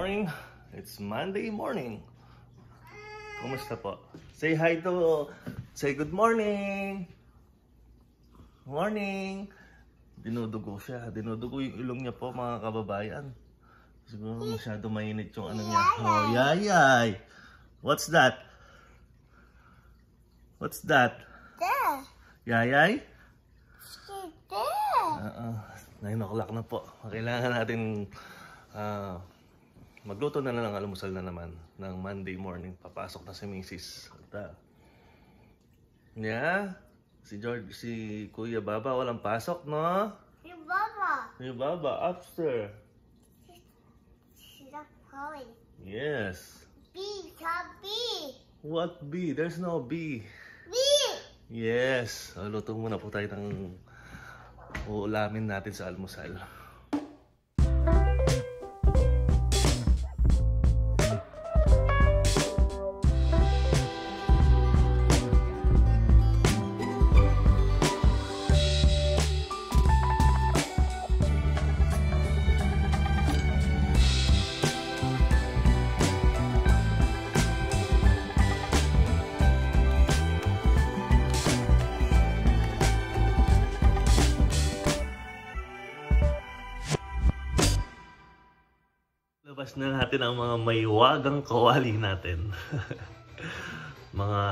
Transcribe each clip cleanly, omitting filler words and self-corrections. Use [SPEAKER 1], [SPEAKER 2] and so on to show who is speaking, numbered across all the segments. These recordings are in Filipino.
[SPEAKER 1] morning. It's Monday morning. Kumusta po? Say hi to... Say good morning. Morning. Dinudugo siya. Dinudugo yung ilong niya po, mga kababayan. Siguro masyado mainit yung ano niya. Oh, yayay. What's that? What's that? Yayay? 9 o'clock na po. Kailangan natin magluto na lang ng almusal na naman ng Monday morning. Papasok na si Mrs. Yeah? Si Kuya Baba walang pasok, no? Yung Baba, upstairs.
[SPEAKER 2] She's not calling.
[SPEAKER 1] Yes.
[SPEAKER 2] B, B.
[SPEAKER 1] What B? There's no B.
[SPEAKER 2] B.
[SPEAKER 1] Yes. Luto muna po tayo ng uulamin natin sa almusal. Labas na natin ang mga maywagang kawali natin. Mga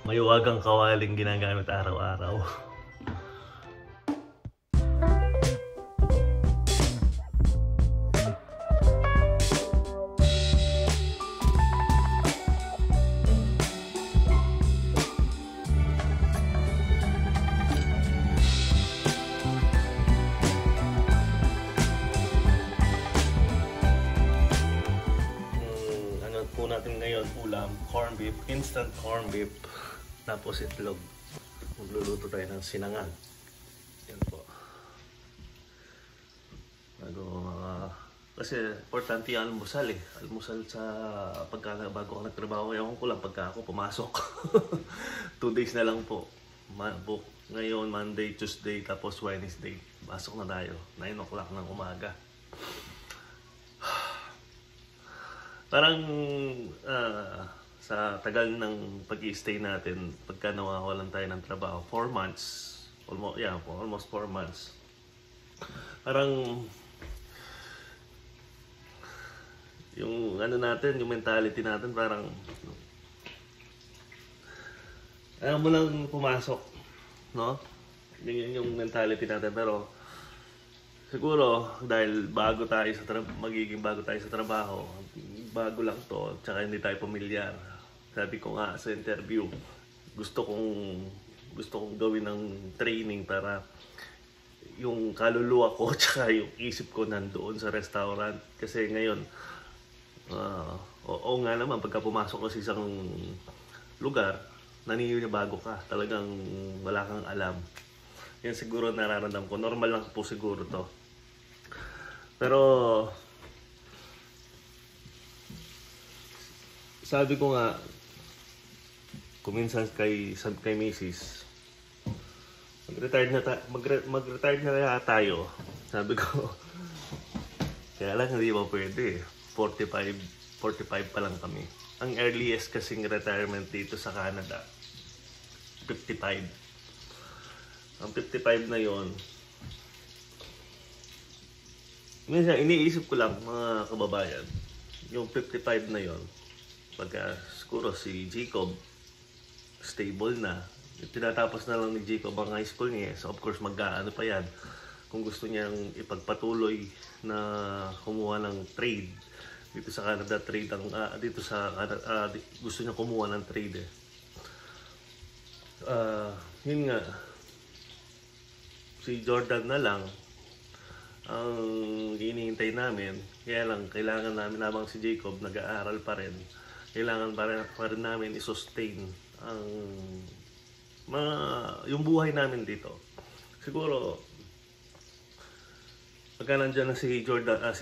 [SPEAKER 1] maywagang kawaling ginagamit araw-araw. Natin ngayon ulam, corn beef, instant corn beef, tapos itlog. Magluluto tayo ng sinangag. Yan po. Kasi importante yung almusal eh. Almusal sa bago ako nagtrabaho. Ewan ko lang pagka ako pumasok. 2 days na lang po. Ngayon Monday, Tuesday, tapos Wednesday. Pasok na tayo. 9 o'clock ng umaga. Parang sa tagal ng pag-i-stay natin, pagka nawawalan tayo ng trabaho, 4 months, almost 4 months. Parang yung ano natin, yung mentality natin, parang ayaw mo lang pumasok, no? Yun yung mentality natin, pero siguro dahil magiging bago tayo sa trabaho, bago lang to, tsaka hindi tayo pamilyar. Sabi ko nga sa interview, gusto kong gawin ng training para yung kaluluwa ko tsaka yung isip ko nandoon sa restaurant. Kasi ngayon, oo nga naman, pagka pumasok ko sa isang lugar, naninibago ka. Talagang wala kang alam. Yan siguro nararamdam ko. Normal lang po siguro to. Pero sabi ko nga, kuminsan kay Mrs. mag-retire na tayo. Sabi ko, kaya lang hindi ba pwede. 45 pa lang kami. Ang earliest kasing retirement dito sa Canada, 55. Ang 55 na yon, minsan iniisip ko lang mga kababayan, yung 55 na yon, pagka siguro si Jacob stable na, tinatapos na lang ni Jacob ang high school niya, so of course mag-aano pa yan kung gusto niyang ipagpatuloy na kumuha ng trade dito sa Canada. Gusto niya kumuha ng trade eh. Yun nga, si Jordan na lang ang hinihintay namin. Kaya lang kailangan namin, habang si Jacob nag-aaral pa rin, kailangan pa rin namin i-sustain yung buhay namin dito. Siguro pagka nandiyan na si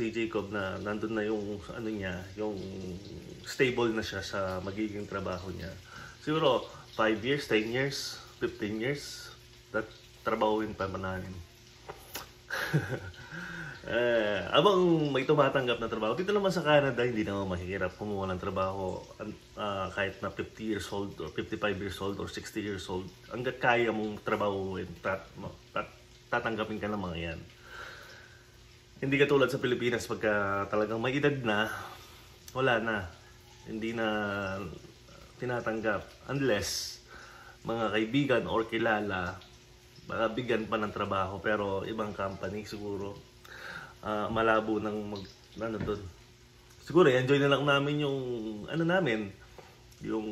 [SPEAKER 1] Jacob na nandun na yung ano niya, yung stable na siya sa magiging trabaho niya. Siguro 5 years, 10 years, 15 years, trabahuin pa namin. Abang may tumatanggap na trabaho, dito naman sa Canada, hindi naman mahirap kumuha ng trabaho kahit na 50 years old or 55 years old or 60 years old. Hanggat kaya mong trabahuin, tatanggapin ka ng mga yan. Hindi katulad sa Pilipinas pagka talagang may edad na, wala na. Hindi na tinatanggap unless mga kaibigan or kilala bigyan pa ng trabaho, pero ibang company siguro malabo ng doon. Siguro enjoy na lang namin yung yung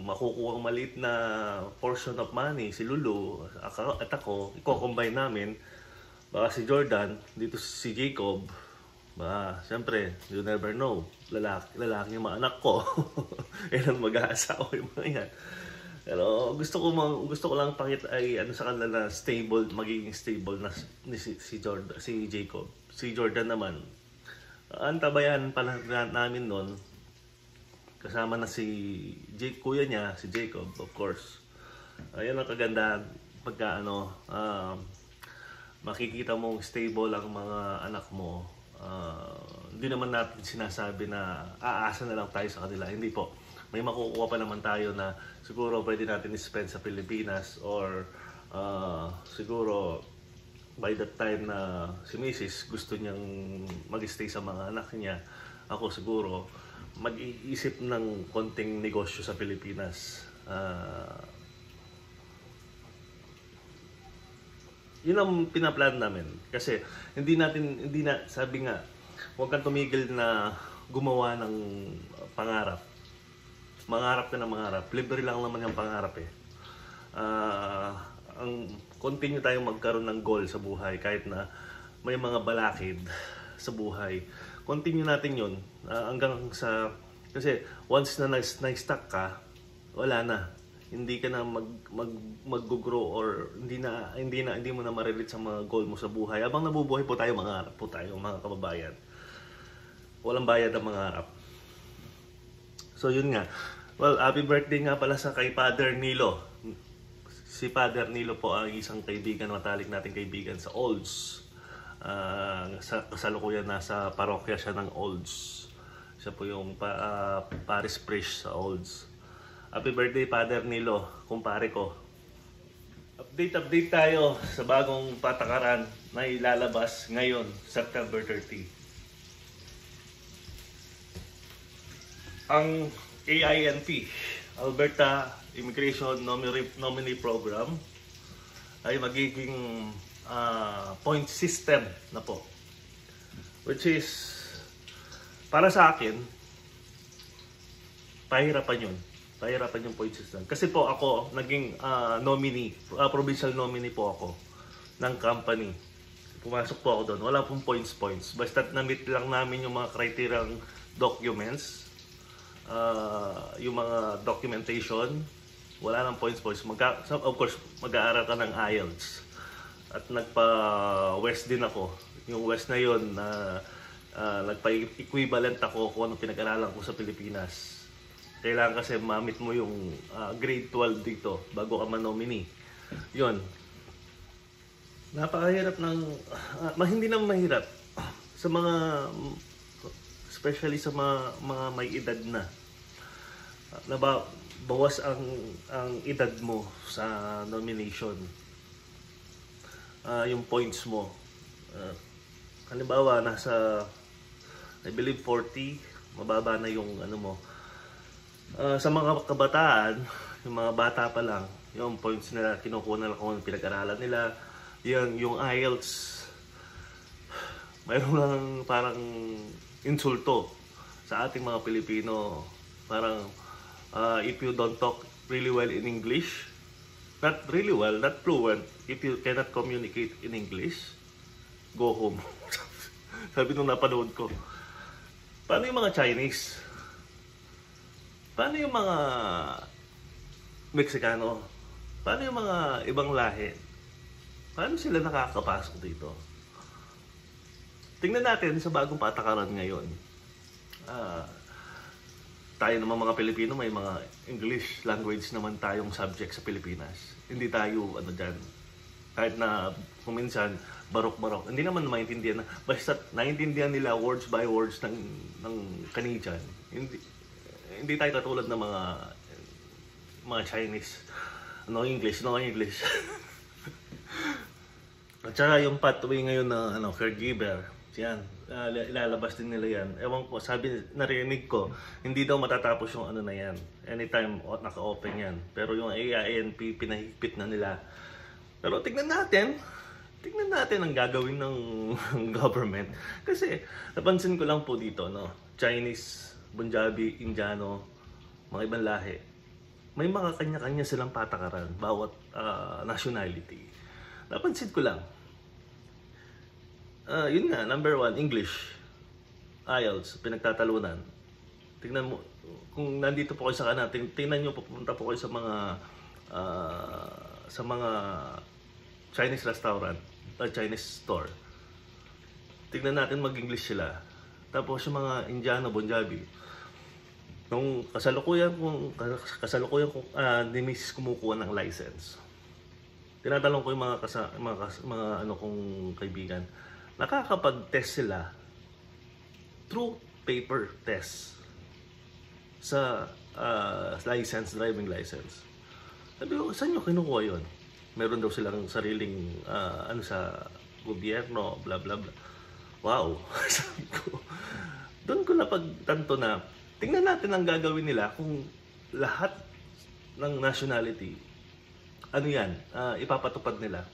[SPEAKER 1] makukuha ang maliit na portion of money. Si Lulu at ako, i-combine namin. Baka si Jordan, dito si Jacob, siyempre, you never know. Lalaki yung mga anak ko. Yan ang mag-aasawa yung mga yan. Pero gusto ko lang pakita ay sa kanila na stable, magiging stable na si Jordan, si Jacob. Si Jordan naman, antabayan pa namin noon. Kasama na si kuya niya, si Jacob, of course. Ayun ang kagandahan pagka makikita mong stable ang mga anak mo. Hindi naman natin sinasabi na aasa na lang tayo sa kanila. Hindi po. May makukuha pa naman tayo na siguro pwede natin i-spend sa Pilipinas or siguro by that time na si Mrs. gusto niyang mag-stay sa mga anak niya, ako siguro mag-iisip ng konting negosyo sa Pilipinas. Yun ang pinaplan namin kasi sabi nga, huwag kang tumigil na gumawa ng pangarap. Mangarap ka ng mangarap, libre lang naman yung pangarap eh. Ang continue tayong magkaroon ng goal sa buhay kahit na may mga balakid sa buhay. Continue natin yun hanggang sa, kasi once na nag-stuck ka, wala na. Hindi ka na mag-grow or hindi mo na ma-relate sa mga goal mo sa buhay. Habang nabubuhay po tayo, mangarap po tayo mga kababayan. Walang bayad ang mangarap. So yun nga. Well, happy birthday nga pala sa kay Father Nilo. Si Father Nilo po ang isang kaibigan, matalik nating kaibigan sa Olds. Sa kasalukuyan nasa parokya siya ng Olds. Siya po yung parish priest sa Olds. Happy birthday, Father Nilo, kumpare ko. Update tayo sa bagong patakaran na ilalabas ngayon, September 30. Ang AINP, Alberta Immigration Nominee Program, ay magiging point system na po. Which is, para sa akin, pahirapan yun. Pahirapan yung point system. Kasi po ako, naging nominee, provincial nominee po ako ng company. Pumasok po ako doon. Wala pong points. Basta na-meet lang namin yung mga criterion documents, yung mga documentation, wala nang points. Of course, mag-aaral ka ng IELTS. At nagpa-West din ako. Yung West na yun, nagpa-equivalent ako kung anong pinag-aralan ko sa Pilipinas. Kailangan kasi ma-meet mo yung grade 12 dito bago ka man-nominee. Yun. Napakahirap hindi naman mahirap. Sa mga, especially sa mga may edad na. Bawas ang edad mo sa nomination. Yung points mo. Halimbawa, nasa, I believe 40, mababa na yung ano mo. Sa mga kabataan, yung mga bata pa lang, yung points nila, kinukuha nila kung pinag-aralan nila. Yung IELTS, mayroon lang parang insulto sa ating mga Pilipino. Parang, if you don't talk really well in English, not really well, not fluent, if you cannot communicate in English, go home. Sabi nung napanood ko. Paano yung mga Chinese? Paano yung mga Meksikano? Paano yung mga ibang lahi? Paano sila nakakapasok dito? Tingnan natin sa bagong patakaran ngayon. Tayo naman mga Pilipino, may mga English language naman tayong subject sa Pilipinas. Hindi tayo, dyan. Kahit na kuminsan, barok-barok. Hindi naman maintindihan na, basta naintindihan nila words by words ng Canadian. Hindi tayo katulad ng mga Chinese. No English. At saka yung pathway ngayon na caregiver, yan, ilalabas din nila yan. Ewan ko, narinig ko, hindi daw matatapos yung na yan. Anytime naka-open yan. Pero yung AINP, pinahigpit na nila. Pero tignan natin ang gagawin ng government. Kasi napansin ko lang po dito, Chinese, Punjabi, Indiano, mga ibang lahi. May mga kanya-kanya silang patakaran, bawat nationality. Napansin ko lang. Yun nga, number 1, English. IELTS, pinagtatalunan. Tingnan mo, kung nandito po kayo sa kanan, tingnan nyo, pupunta po kayo sa mga Chinese restaurant, Chinese store. Tingnan natin mag-English sila. Tapos yung mga Indiano, Punjabi, nung kasalukuyan ni Miss kumukuha ng license. Tinatanong ko yung mga kong kaibigan, nakakapag-test sila through paper test sa driving license. Sabi ko, saan nyo kinukuha yun? Meron daw silang sariling sa gobyerno, bla bla bla. Wow! Sabi ko, doon ko napagtanto na tingnan natin ang gagawin nila kung lahat ng nationality ipapatupad nila.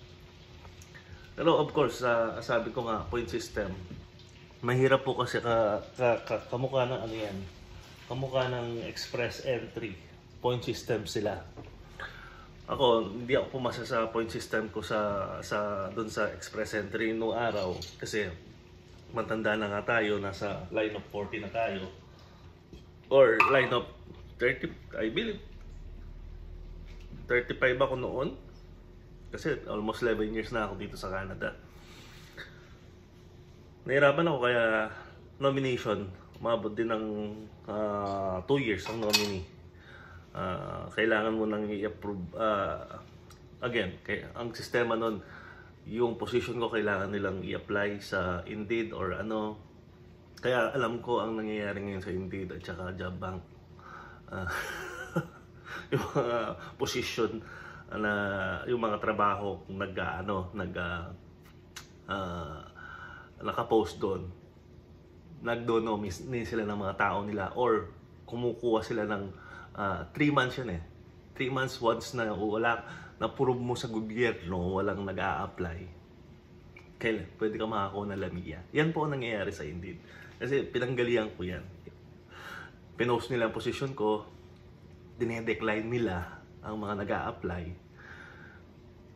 [SPEAKER 1] Pero of course, sabi ko nga, point system. Mahirap po kasi kamukha ng kamukha ng express entry. Point system sila. Ako, hindi ako pumasa sa point system ko doon sa express entry noong araw. Kasi matanda na nga tayo, nasa line of 40 na tayo. Or line of 30, I believe. 35 ako noon. Kasi almost 11 years na ako dito sa Canada. Nahirapan ako kaya nomination. Umabot din ng 2 years ang nominee. Kailangan mo nang i-approve. Again, ang sistema nun, yung position ko kailangan nilang i-apply sa Indeed or ano. Kaya alam ko ang nangyayari ngayon sa Indeed at saka Job Bank. Yung mga position na yung mga trabaho naka-post doon, nagdo-nominate sila ng mga tao nila or kumukuha sila ng 3 months yan 3 months once na na-prove mo sa gobyerno, walang nag-a-apply, kailan pwede ka makakuha ng LAMIA. Yan po ang nangyayari sa Indeed. Kasi pinanggalian ko yan. Pinost nila ang position ko, dinedecline nila ang mga nag-a-apply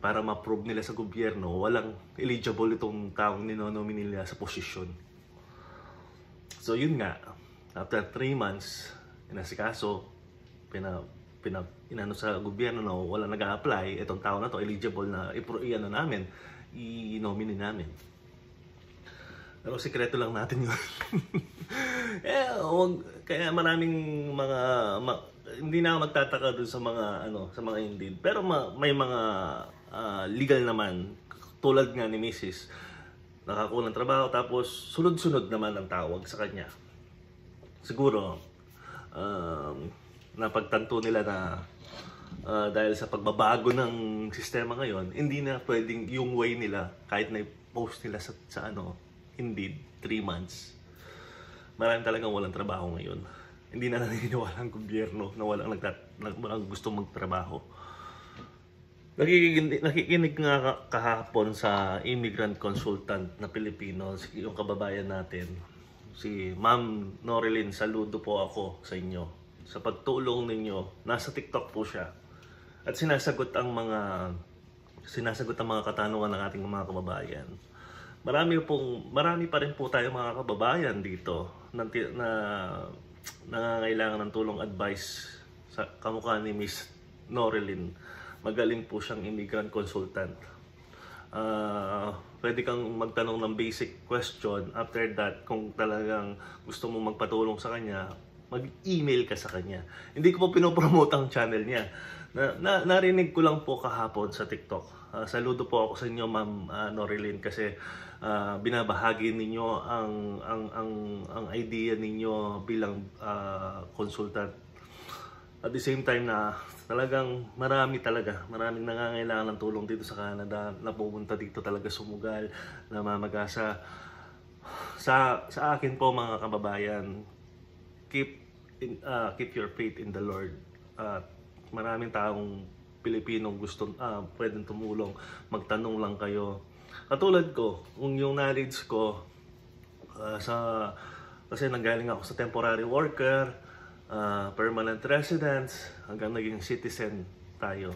[SPEAKER 1] para ma-prove nila sa gobyerno walang eligible itong taong ninonomine nila sa posisyon. So yun nga, after 3 months, inasikaso, inano sa gobyerno na walang nag-a-apply, itong tao na to eligible na i-nomine namin. Pero sikreto lang natin yun. Kaya maraming hindi na ako magtataka dun sa mga Indeed. Pero may mga legal naman, tulad nga ni Mrs. Nakakuha ng trabaho tapos sunod-sunod naman ang tawag sa kanya. Siguro napagtanto nila na dahil sa pagbabago ng sistema ngayon, hindi na pwedeng yung way nila kahit na i-post nila sa Indeed 3 months. Maraming talagang walang trabaho ngayon. Hindi na naniniwala ang gobyerno na walang gusto magtrabaho. Nakikinig nga kahapon sa immigrant consultant na Pilipino, yung kababayan natin, si Ma'am Norilyn. Saludo po ako sa inyo. Sa pagtulong ninyo, nasa TikTok po siya. At sinasagot ang mga katanungan ng ating mga kababayan. Marami pa rin po tayo mga kababayan dito na nangangailangan ng tulong advice sa kamukha ni Miss Norilyn. Magaling po siyang immigrant consultant. Pwede kang magtanong ng basic question. After that, kung talagang gusto mo magpatulong sa kanya, mag-email ka sa kanya. Hindi ko po pinopromote ang channel niya. Narinig ko lang po kahapon sa TikTok. saludo po ako sa inyo, Ma'am Norilyn, kasi binabahagi ninyo ang idea ninyo bilang consultant. At the same time na talagang maraming nangangailangan ng tulong dito sa Canada, na pumunta dito talaga sumugal, na mamagasa. Sa akin po, mga kababayan, keep your faith in the Lord. Maraming taong Pilipinong pwedeng tumulong, magtanong lang kayo. Katulad ko, yung knowledge ko, kasi nanggaling ako sa temporary worker, permanent residence, hanggang naging citizen tayo.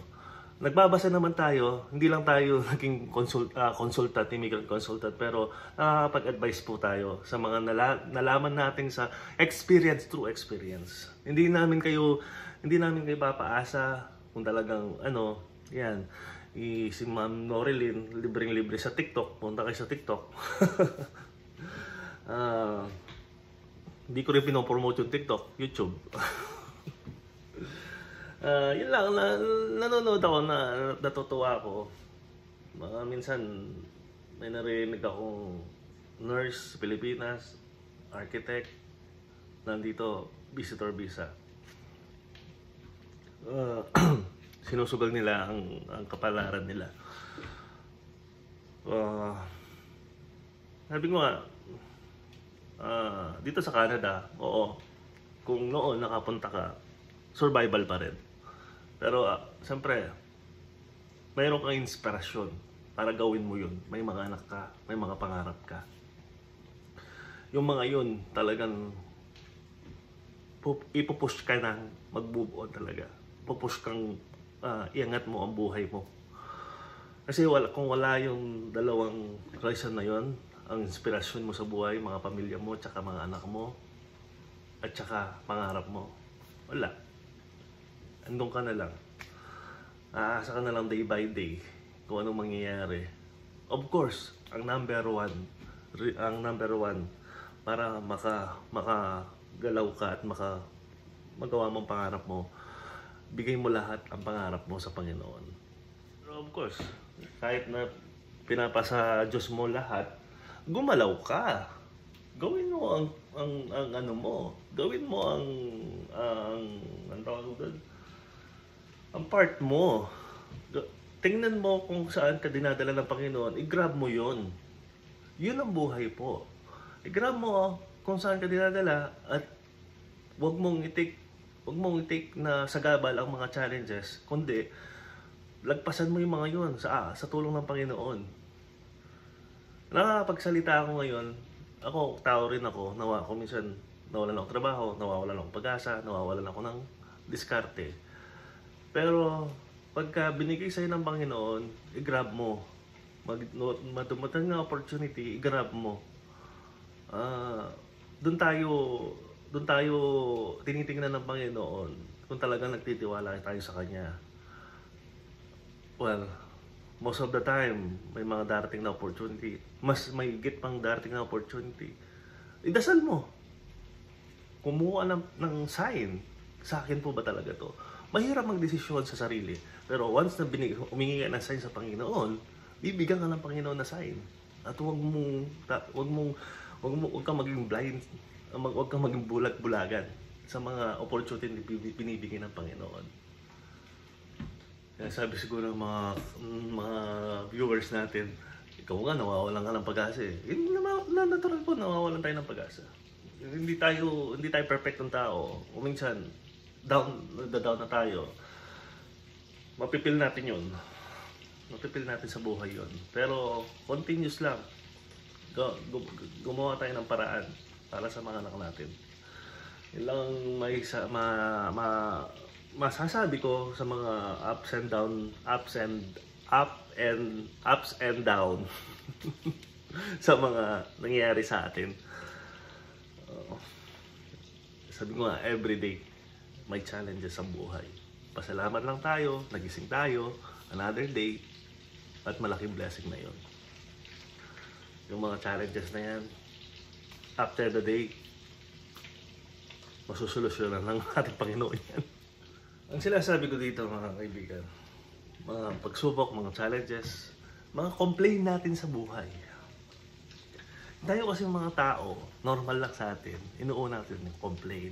[SPEAKER 1] Nagbabasa naman tayo, hindi lang tayo naging consultant, immigrant consultant, pero nakakapag-advise po tayo sa mga nalaman natin sa experience, through experience. Hindi namin kayo papaasa kung talagang yan. Si Ma'am Norilyn, libreng-libre sa TikTok, punta kayo sa TikTok. Hindi ko rin pinopromote yung TikTok, YouTube. Yun lang, nanonood ako, natutuwa ako. Minsan, may narinig akong nurse sa Pilipinas, architect, nandito, visitor visa. Sinusugal nila ang kapalaran nila. Sabi ko nga, dito sa Canada, oo, kung noon nakapunta ka, survival pa rin. Pero siyempre, mayroon kang inspirasyon para gawin mo yun. May mga anak ka, may mga pangarap ka. Yung mga yun, talagang ipupush ka na mag-move on talaga. Pupush kang iangat mo ang buhay mo. Kasi kung wala yung dalawang reason na yun, ang inspirasyon mo sa buhay, mga pamilya mo, tsaka mga anak mo, at tsaka pangarap mo, wala. Andun ka na lang. Aasa ka na lang day by day kung anong mangyayari. Of course, ang number one para makagalaw ka at magawa mong pangarap mo, bigay mo lahat ang pangarap mo sa Panginoon. Pero of course, kahit na pinapasa Diyos mo lahat, gumalaw ka. Gawin mo ang ano mo. Gawin mo ang tawag doon, ang part mo. Tingnan mo kung saan ka dinadala ng Panginoon, i-grab mo yun. Yun ang buhay po. I-grab mo kung saan ka dinadala, at wag mong i-take na sagabal ang mga challenges, kundi lagpasan mo yung mga yun sa tulong ng Panginoon. Nakakapagsalita ako ngayon, tao rin ako, minsan nawalan ako trabaho, nawawalan ako pag-asa, nawawalan ako ng diskarte. Pero pagka binigay sa'yo ng Panginoon, i-grab mo. Madumatang na opportunity, i-grab mo. Doon tayo tinitingnan ng Panginoon kung talagang nagtitiwala tayo sa Kanya. Well, most of the time, may mga darating na opportunity. Mas may higit pang darating na opportunity. Idasal mo. Kumuha ng sign. Sa akin po ba talaga to? Mahirap magdesisyon sa sarili. Pero once na humingi ka ng sign sa Panginoon, bibigyan ka ng Panginoon na sign. At huwag kang maging blind, huwag kang maging bulag-bulagan sa mga opportunity na binibigay ng Panginoon. Kaya sabi siguro mga viewers natin, ikaw nga, nawawalan ka ng pag-asa eh. Natural po, nawawalan tayo ng pag-asa. Hindi tayo perfectong tao. O minsan, down na tayo. Mapipil natin yun. Mapipil natin sa buhay yun. Pero, continuous lang. Gumawa tayo ng paraan para sa mga anak natin. Yun lang masasabi ko sa mga ups and down sa mga nangyayari sa atin. Sabi ko nga, everyday may challenges sa buhay. Pasalamat lang tayo, nagising tayo, another day, at malaking blessing na yon. Yung mga challenges na yan, after the day, masusolusyonan ng ating Panginoon yan. Ang sinasabi ko dito, mga kaibigan, mga pagsubok, mga challenges, mga complain natin sa buhay. Tayo kasi mga tao, normal lang sa atin, inuuna natin yung complain.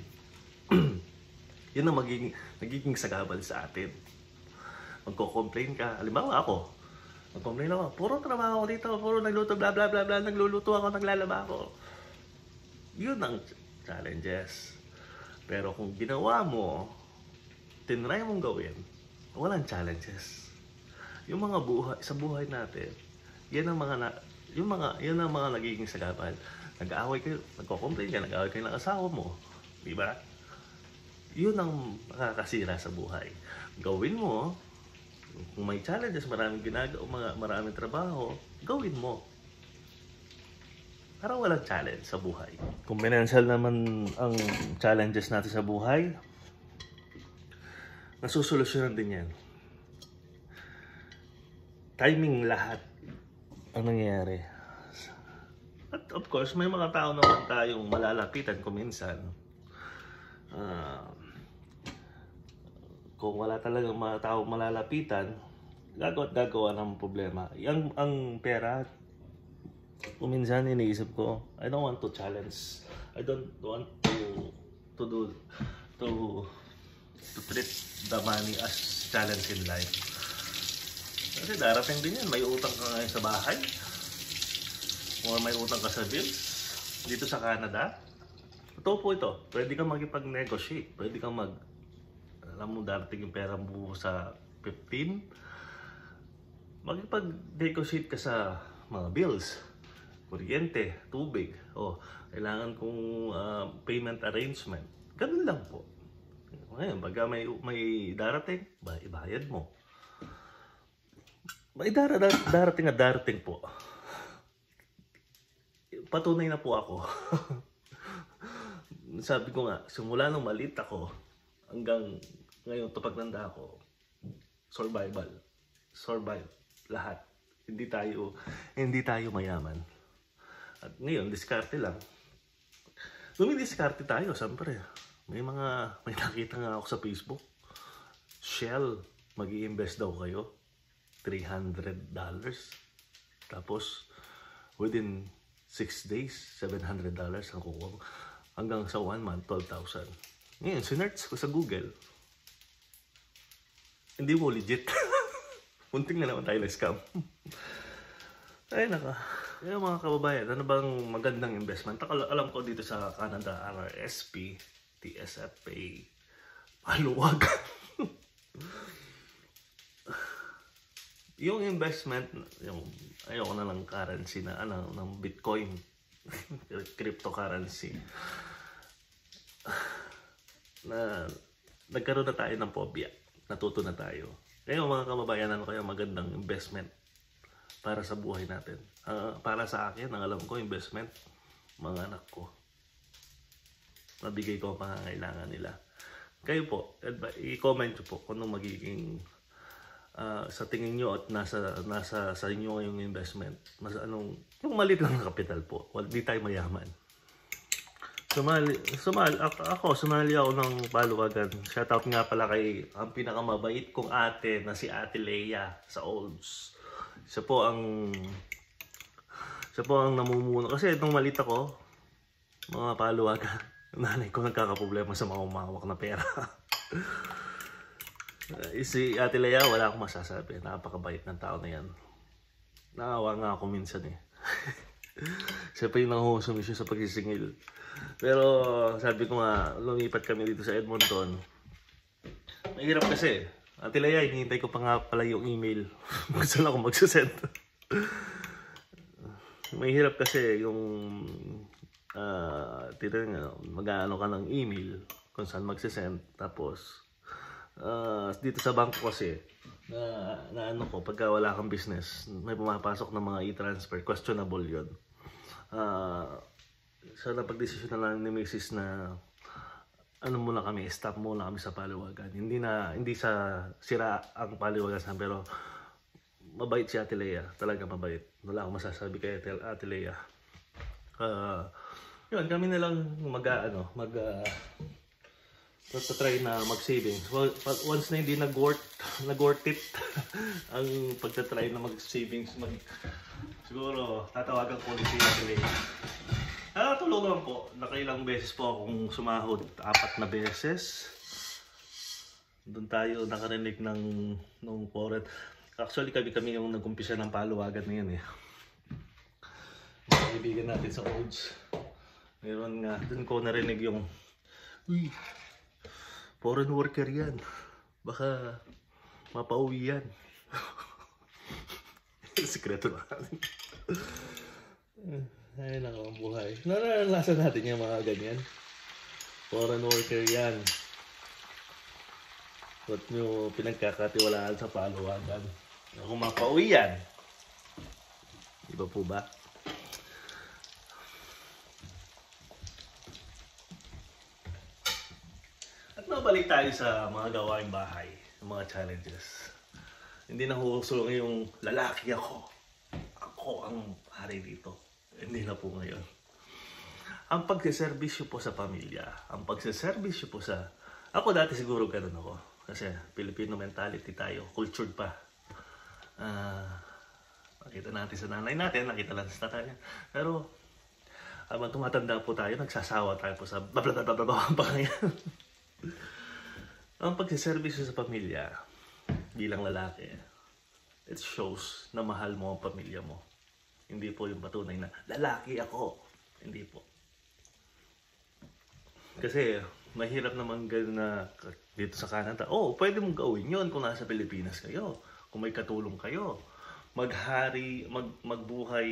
[SPEAKER 1] Yun ang nagiging sagabal sa atin. Magko-complain ka, halimbawa ako, mag-complain ako, puro trabaho ako dito, puro nagluto, bla bla bla bla, nagluluto ako, naglalaba ako. Yun ang challenges. Pero kung ginawa mo, tinry mong gawin, walang challenges. Yung mga buhay, sa buhay natin, yan ang mga nagiging sagabal. Nag-aaway kayo, nagko-complain ka, nag-aaway kayo ng asawa mo. Di ba? Yun ang nakakasira sa buhay. Gawin mo, kung may challenges, maraming trabaho, gawin mo. Para walang challenge sa buhay. Kung financial naman ang challenges natin sa buhay, nasusolusyonan din yan. Timing lahat ang nangyayari. At of course, may mga tao naman tayong malalapitan kung minsan. Kung wala talagang mga tao malalapitan, gagawa ng problema. Ang pera, kung minsan iniisip ko, I don't want to challenge. I don't want to treat the money as challenge in life. Kasi darating din yan, may utang ka ngayon sa bahay, o may utang ka sa bills, dito sa Canada. Totoo po ito, pwede kang makipag-negotiate, pwede kang alam mo darating yung pera mo sa 15, makipag-negotiate ka sa mga bills, kuryente, tubig, o kailangan kong payment arrangement. Ganun lang po. Ngayon, pag may darating, ibayad mo. May darating po. Patunay na po ako. Sabi ko nga, simula nung maliit ako, hanggang ngayon pagtanda ako, survive lahat. Hindi tayo mayaman. At ngayon, diskarte lang. Dumidiskarte tayo, siyempre. May nakita nga ako sa Facebook. Shell, mag-i-invest daw kayo. $300. Tapos, within 6 days, $700 ang kukuha mo. Hanggang sa 1 month, 12,000. Ngayon, sinerch ko sa Google. Hindi mo legit. Munting na naman tayo na-scam. Ay, naka. Kaya mga kababayan, ano bang magandang investment? Alam ko dito sa Canada, RRSP, TSFA, maluwag. Yung investment, ayoko na ng currency na, ng Bitcoin, cryptocurrency, na nagkaroon na tayo ng phobia, natuto na tayo. Kaya mga kababayan, ano kaya magandang investment para sa buhay natin? Para sa akin, ang alam ko, investment, mga anak ko. Nabigay ko ang pangangailangan nila. Kayo po, i-comment nyo po kung anong magiging sa tingin nyo at nasa sa inyo ngayong investment. Yung maliit lang na kapital po. Hindi tayo mayaman. Sumali ako ng paluwagan. Shoutout nga pala kay ang pinakamabait kong ate na si Ate Leia sa Olds. Siya po ang namumuno. Kasi itong maliit ako, mga paluwagan, nanay ko nagkakaproblema sa mga umawak na pera. Si Ate Leia, wala akong masasabi. Napakabait ng tao na yan. Naawa nga ako minsan eh. Siya pa yung nanguhusumisyo sa pagsisingil. Pero sabi ko nga, lumipat kami dito sa Edmonton. Mahirap kasi. Ate Leia, hinihintay ko pa nga pala yung email. Gusto lang ako magsasend. Mahirap kasi yung mag-aano ka ng email kung saan magsasend. Tapos dito sa bangko kasi na ano ko, pagka wala kang business, may pumapasok ng mga e-transfer, questionable yun. So napag-desisyon na lang ni Mrs. na muna kami, stop muna kami sa paliwagan. Hindi sa sira ang paliwagan, pero mabait si Ate Leia, talaga mabait. Wala akong masasabi kay Ate Leia. Yun, kami na lang try na mag-savings. Well, once na hindi nag-worth it ang pagtatry na mag-savings, siguro tatawagan ko ulit sila. Tulungan po. Nakailang beses po akong sumahod. 4 na beses. Doon tayo nakarinig ng foreign. Actually, kami yung nag-umpisa ng paluwagan na yun eh. Mga kaibigan natin sa Odes. Meron nga, doon ko narinig yung, uy, foreign worker yan. Baka mapauwi yan. Sikreto na. Ay, nako ang buhay. Naranasan natin yung mga ganyan. Foreign worker yan. Ba't nyo pinagkakatiwalaan sa paluwagan? Kung mapauwi yan. Iba po ba? At nabalik tayo sa mga gawaing bahay, mga challenges. Hindi na huso yung lalaki ako. Ako ang hari dito. Hindi na po ngayon. Ang pagsiservisyo po sa pamilya, ang pagsiservisyo po sa... Ako dati siguro ganun ako. Kasi Filipino mentality tayo, cultured pa. Nakita natin sa nanay natin, nakita lang sa tatay. Pero habang tumatanda po tayo, nagsasawa tayo po sa blablabla pa ngayon. Ang pagsiservisyo sa pamilya bilang lalaki, it shows na mahal mo ang pamilya mo. Hindi po yung patunay na lalaki ako. Hindi po. Kasi mahirap naman ganun na dito sa Canada. Pwede mong gawin yun kung nasa Pilipinas kayo. Kung may katulong kayo. Magbuhay,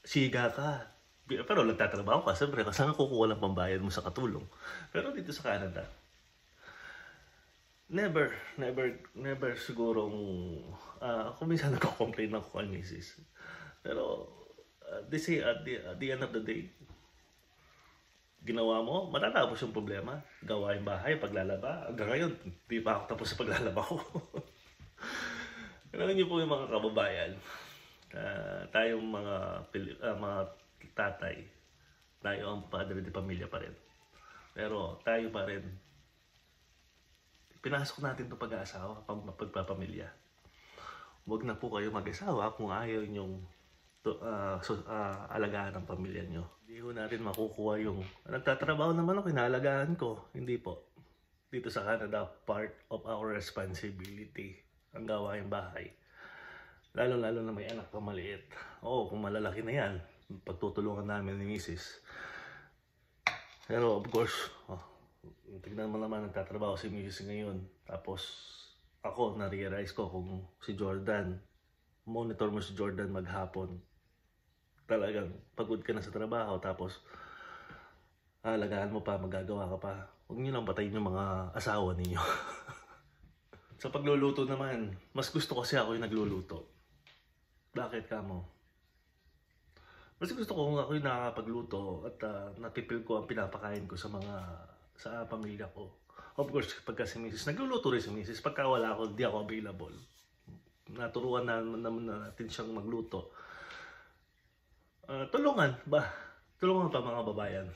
[SPEAKER 1] siga ka. Pero nagtatrabaho ka, siyempre, kasi kukuha lang pambayad mo sa katulong. Pero dito sa Canada, never sigurong, kung minsan nagko-complain ako kay misis. Pero, they say at the end of the day, ginawa mo, matatapos yung problema. Gawain bahay, paglalaba. Hanggang ngayon, di pa ako tapos sa paglalaba ko. Alam niyo po yung mga kababayan, tayong mga tatay, tayo ang padre de pamilya pa rin. Pero tayo pa rin, pinasok natin itong pag-aasawa, pagpapamilya. Huwag na po kayo mag-asawa kung ayaw nyong alagaan ng pamilya nyo. Hindi ko natin makukuha yung nagtatrabaho naman ako, inaalagaan ko. Hindi po. Dito sa Canada, part of our responsibility ang gawaing bahay. Lalo-lalo na may anak pa maliit. Kung malalaki na yan, pagtutulungan namin ni Mrs. Pero of course, tignan mo naman nagtatrabaho si Mrs. ngayon. Tapos ako, na-realize ko kung si Jordan, monitor mo si Jordan maghapon. Talagang pagod ka na sa trabaho, tapos alagaan mo pa, magagawa ka pa. Huwag niyo lang patayin yung mga asawa ninyo. Sa pagluluto naman, mas gusto kasi ako yung nagluluto. Bakit ka mo? Mas gusto ko kung ako yung nakakapagluto at natipil ko ang pinapakain ko sa pamilya ko. Of course, pagka si Mrs. nagluluto rin si Mrs. Pagka wala ako, di ako available. Naturuan naman natin siyang magluto. Tulungan pa mga babayan.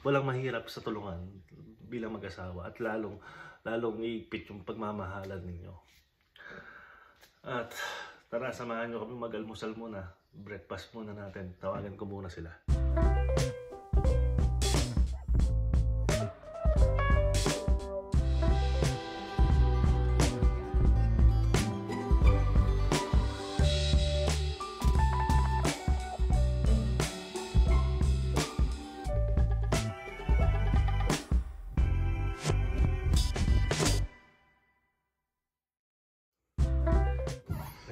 [SPEAKER 1] Walang mahirap sa tulungan bilang mag-asawa at lalong iipit yung pagmamahalan ninyo. At tara, samahan nyo kami mag-almusal muna. Breakfast muna natin. Tawagan ko muna sila.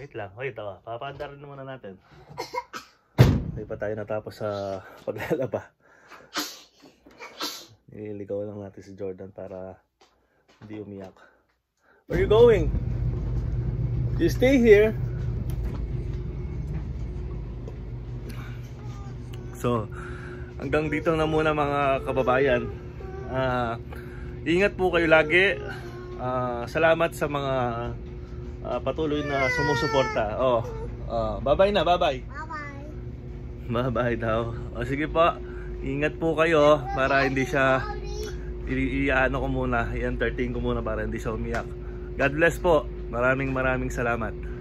[SPEAKER 1] Wait lang. Wait, papaandarin muna natin. Hindi pa tayo natapos sa paglalaba. Nililigaw lang natin si Jordan para hindi umiyak. Where are you going? You stay here. So, hanggang dito na muna mga kababayan. Ingat po kayo lagi. Salamat sa mga patuloy na sumusuporta. Bye-bye na, bye-bye.
[SPEAKER 2] Bye-bye.
[SPEAKER 1] Bye-bye daw. Sige po, ingat po kayo para hindi siya i-ano ko muna, i-entertain ko muna para hindi siya umiyak. God bless po. Maraming salamat.